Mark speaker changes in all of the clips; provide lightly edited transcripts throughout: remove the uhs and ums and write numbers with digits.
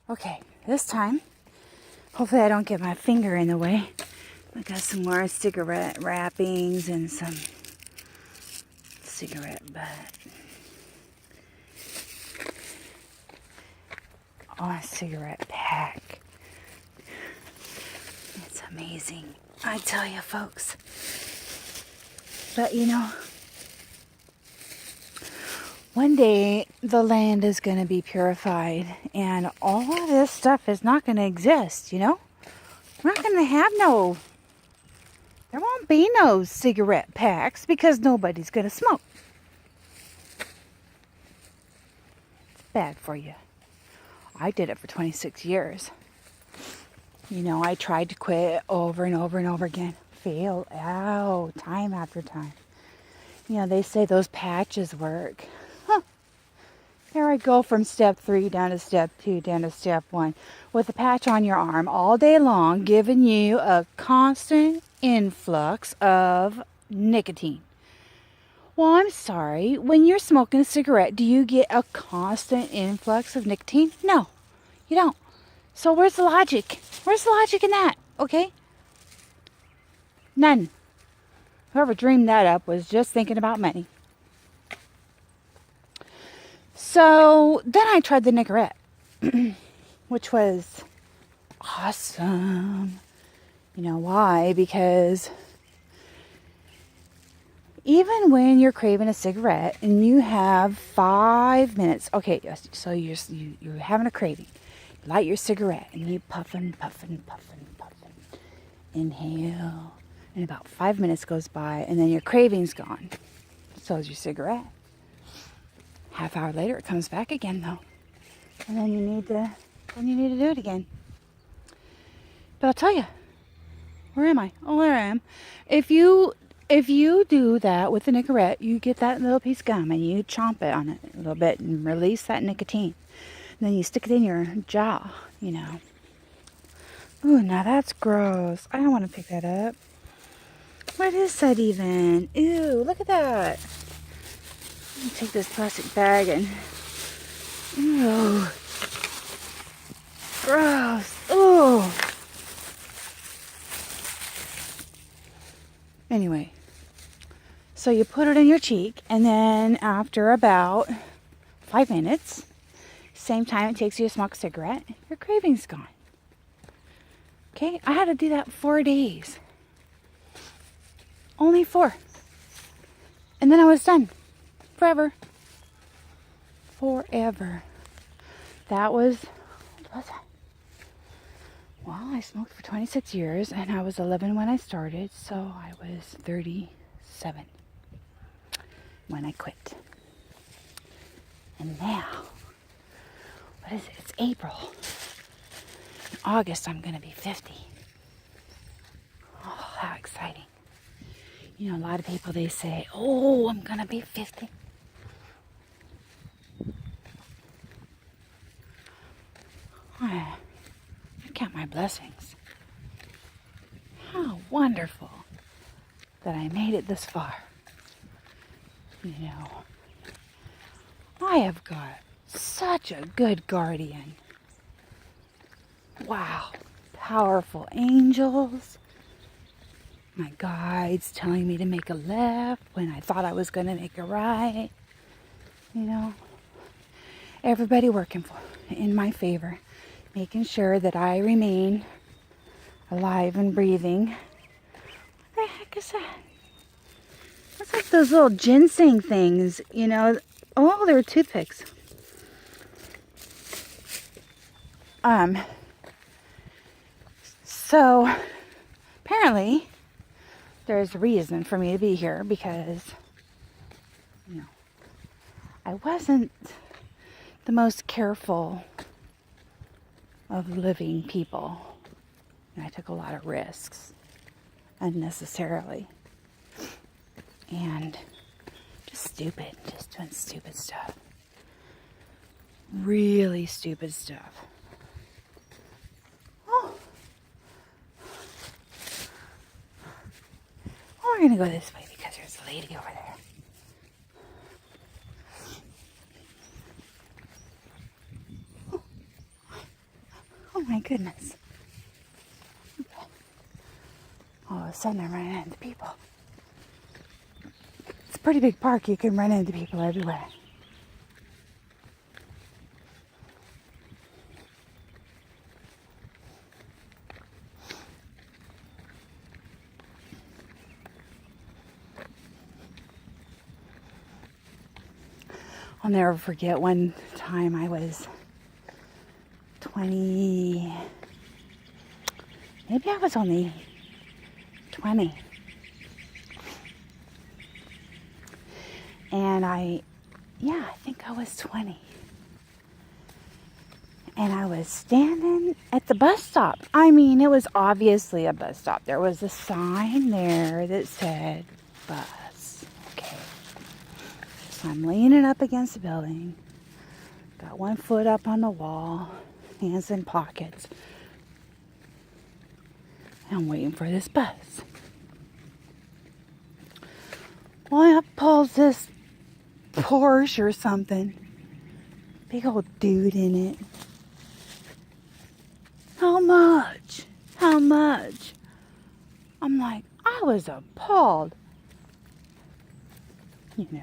Speaker 1: Okay, this time, hopefully I don't get my finger in the way. I got some more cigarette wrappings and some cigarette butt. Oh, a cigarette pack. It's amazing. I tell you, folks. But you know, one day the land is going to be purified and all of this stuff is not going to exist, you know? We're not going to have there won't be no cigarette packs because nobody's going to smoke. It's bad for you. I did it for 26 years. You know, I tried to quit over and over and over again. Failed out time after time. You know, they say those patches work. Huh. Here I go from step 3 down to step 2, down to step 1. With a patch on your arm all day long, giving you a constant influx of nicotine. Well, I'm sorry. When you're smoking a cigarette, do you get a constant influx of nicotine? No, you don't. So where's the logic? Where's the logic in that? Okay? None. Whoever dreamed that up was just thinking about money. So then I tried the Nicorette, which was awesome. You know why? Because even when you're craving a cigarette and you have 5 minutes, okay, so you're having a craving. You light your cigarette and you puffing. Inhale. And about 5 minutes goes by and then your craving's gone. So is your cigarette. Half hour later it comes back again though. And then you need to do it again. But I'll tell you, where am I? Oh, there I am. If you do that with the Nicorette, you get that little piece of gum and you chomp it on it a little bit and release that nicotine. And then you stick it in your jaw, you know. Ooh, now that's gross. I don't want to pick that up. What is that even? Ew, look at that. Let me take this plastic bag and... Ew. Gross. Ooh. Anyway. So you put it in your cheek and then after about 5 minutes, same time it takes you to smoke a cigarette, your craving's gone. Okay? I had to do that 4 days. Only 4. And then I was done. Forever. That was, what was that? Well, I smoked for 26 years and I was 11 when I started, so I was 37 when I quit. And now, what is it? It's April. In August, I'm going to be 50. Oh, how exciting. You know, a lot of people, they say, oh, I'm going to be 50. I count my blessings. How wonderful that I made it this far. You know, I have got such a good guardian. Wow. Powerful angels. My guides telling me to make a left when I thought I was going to make a right. You know, everybody working in my favor, making sure that I remain alive and breathing. What the heck is that? That's like those little ginseng things, you know. Oh, they're toothpicks. So apparently there's a reason for me to be here because, you know, I wasn't the most careful of living people. And I took a lot of risks unnecessarily. And just doing stupid stuff. Really stupid stuff. Oh, we're going to go this way because there's a lady over there. Oh my goodness. All of a sudden I'm running into people. It's a pretty big park. You can run into people everywhere. I'll never forget one time I was 20, maybe I was only 20. And I think I was 20. And I was standing at the bus stop. I mean, it was obviously a bus stop. There was a sign there that said bus. Okay. So I'm leaning up against the building. Got one foot up on the wall, hands in pockets. And I'm waiting for this bus. Well, up pulls this Porsche or something. Big old dude in it. How much? How much? I'm like, I was appalled. You know,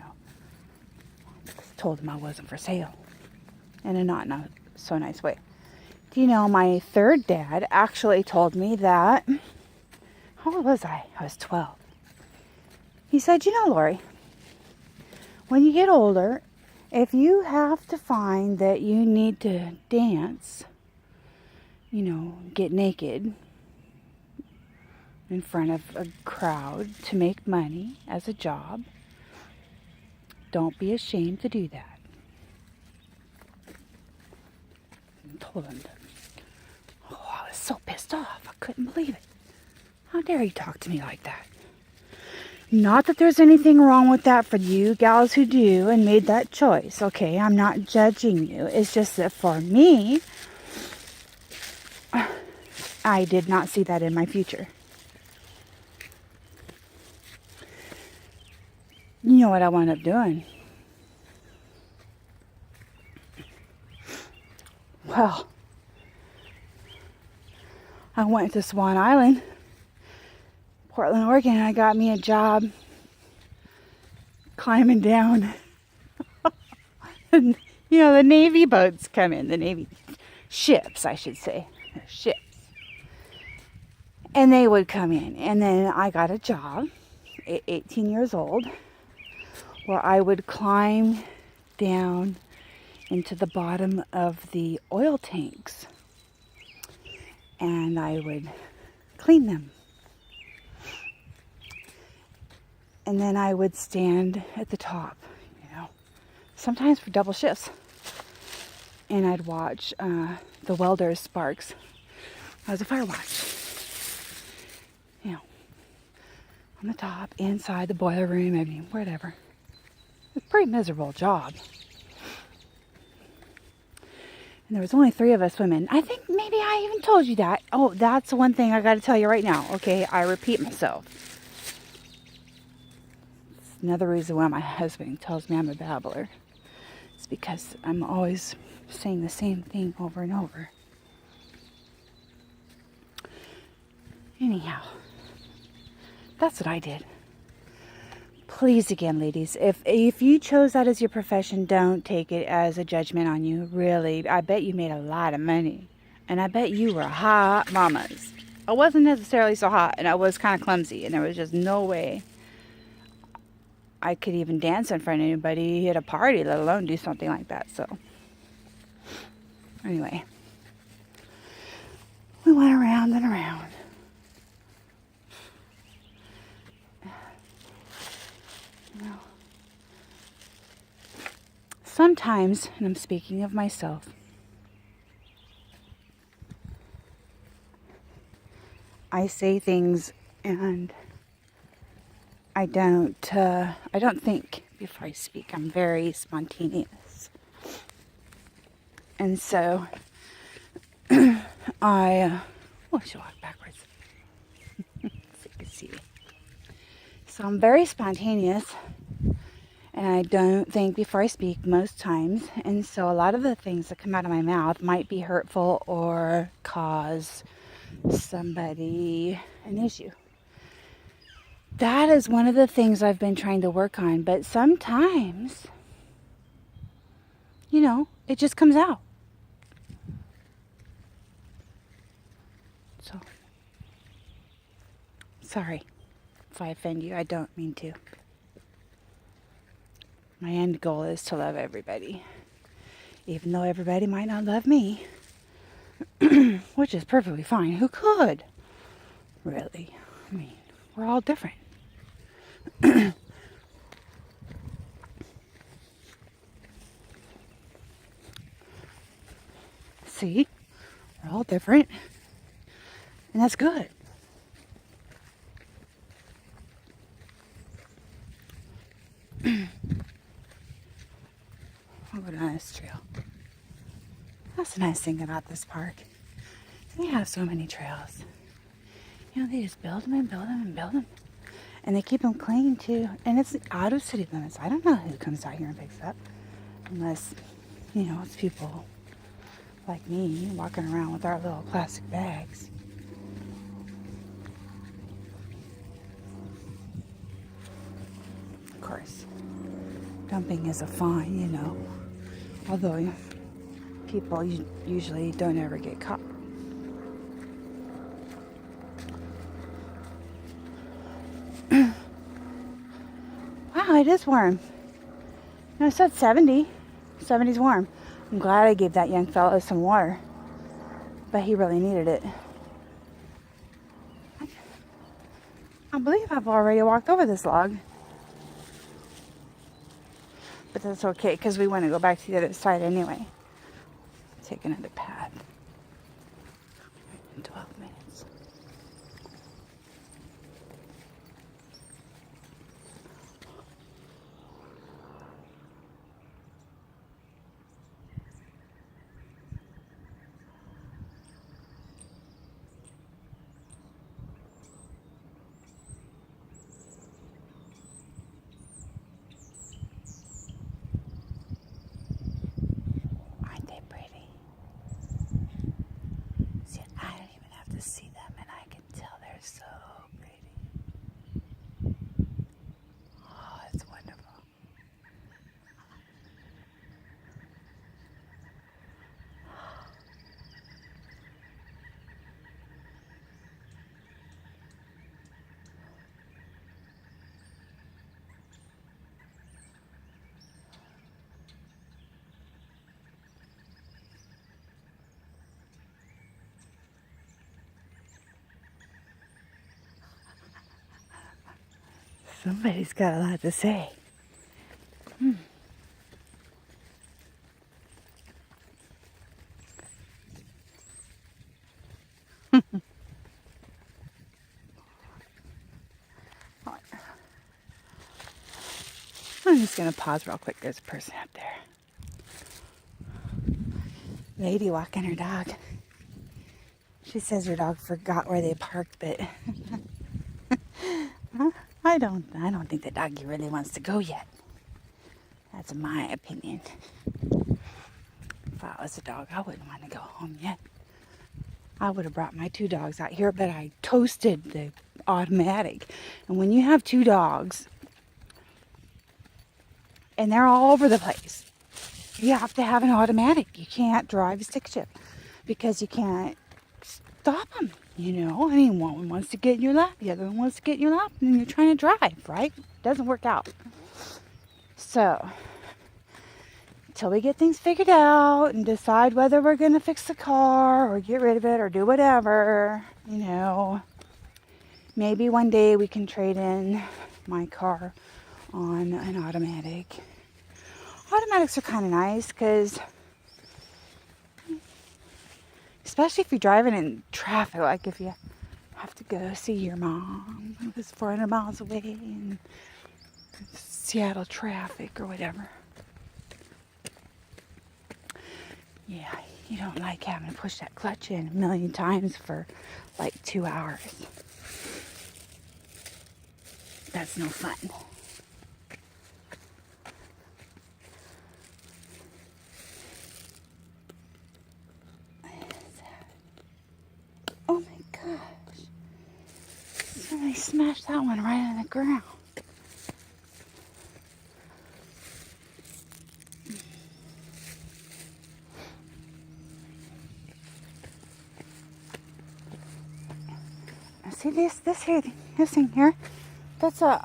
Speaker 1: told him I wasn't for sale. And not in a so nice way. Do you know, my third dad actually told me that, how old was I? I was 12. He said, you know, Lori, when you get older, if you have to find that you need to dance, you know, get naked in front of a crowd to make money as a job, don't be ashamed to do that. I told him that. Oh, I was so pissed off. I couldn't believe it. How dare you talk to me like that? Not that there's anything wrong with that for you gals who do and made that choice, okay? I'm not judging you. It's just that for me, I did not see that in my future. You know what I wound up doing? Well, I went to Swan Island, Portland, Oregon, and I got me a job climbing down. You know, the Navy boats come in, the Navy ships, I should say. They're ships. And they would come in. And then I got a job at 18 years old where I would climb down into the bottom of the oil tanks. And I would clean them. And then I would stand at the top, you know, sometimes for double shifts. And I'd watch the welders' sparks. I was a fire watch. You know, on the top, inside the boiler room, I mean, whatever. It's a pretty miserable job. And there was only 3 of us women. I think maybe I even told you that. Oh, that's one thing I got to tell you right now. Okay, I repeat myself. It's another reason why my husband tells me I'm a babbler. It's because I'm always saying the same thing over and over. Anyhow, that's what I did. Please, again, ladies, if you chose that as your profession, don't take it as a judgment on you. Really, I bet you made a lot of money. And I bet you were hot mamas. I wasn't necessarily so hot, and I was kind of clumsy, and there was just no way I could even dance in front of anybody at a party, let alone do something like that. So, anyway, we went around and around. Sometimes, and I'm speaking of myself, I say things and I don't think before I speak. I'm very spontaneous. And so, I should walk backwards. So you can see. So I'm very spontaneous. And I don't think before I speak most times. And so a lot of the things that come out of my mouth might be hurtful or cause somebody an issue. That is one of the things I've been trying to work on. But sometimes, it just comes out. So, sorry if I offend you. I don't mean to. My end goal is to love everybody. Even though everybody might not love me. Which is perfectly fine. Who could? Really? I mean, we're all different. See? We're all different. And that's good. I'll go down this trail. That's the nice thing about this park. They have so many trails. They just build them and build them and build them. And they keep them clean too. And it's out of city limits. I don't know who comes out here and picks up. Unless, it's people like me walking around with our little plastic bags. Of course, dumping is a fine, Although people usually don't ever get caught. Wow, it is warm. I said 70. 70's warm. I'm glad I gave that young fellow some water. But he really needed it. I believe I've already walked over this log. But that's okay, because we want to go back to the other side anyway. Take another path. 12 minutes. Aren't they pretty? See, I don't even have to see them, and I can tell they're so pretty. Oh, it's wonderful. Somebody's got a lot to say. I'm just going to pause real quick. There's a person up there. Lady walking her dog. She says her dog forgot where they parked, but I don't think the doggy really wants to go yet. That's my opinion. If I was a dog, I wouldn't want to go home yet. I would have brought my 2 dogs out here, but I toasted the automatic. And when you have 2 dogs, and they're all over the place, you have to have an automatic. You can't drive a stick shift because you can't stop them. I mean, one wants to get in your lap, the other one wants to get in your lap, and you're trying to drive, right? Doesn't work out. So, until we get things figured out and decide whether we're going to fix the car or get rid of it or do whatever, maybe one day we can trade in my car on an automatic. Automatics are kind of nice because, especially if you're driving in traffic, like if you have to go see your mom who's 400 miles away in Seattle traffic or whatever. Yeah, you don't like having to push that clutch in a million times for like 2 hours. That's no fun. Oh my gosh. Somebody smashed that one right on the ground. See this thing here? That's a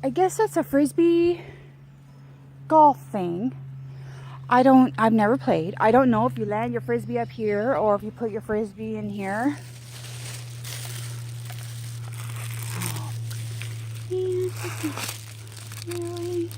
Speaker 1: I guess that's a frisbee golf thing. I've never played. I don't know if you land your frisbee up here or if you put your frisbee in here. Oh, man, really?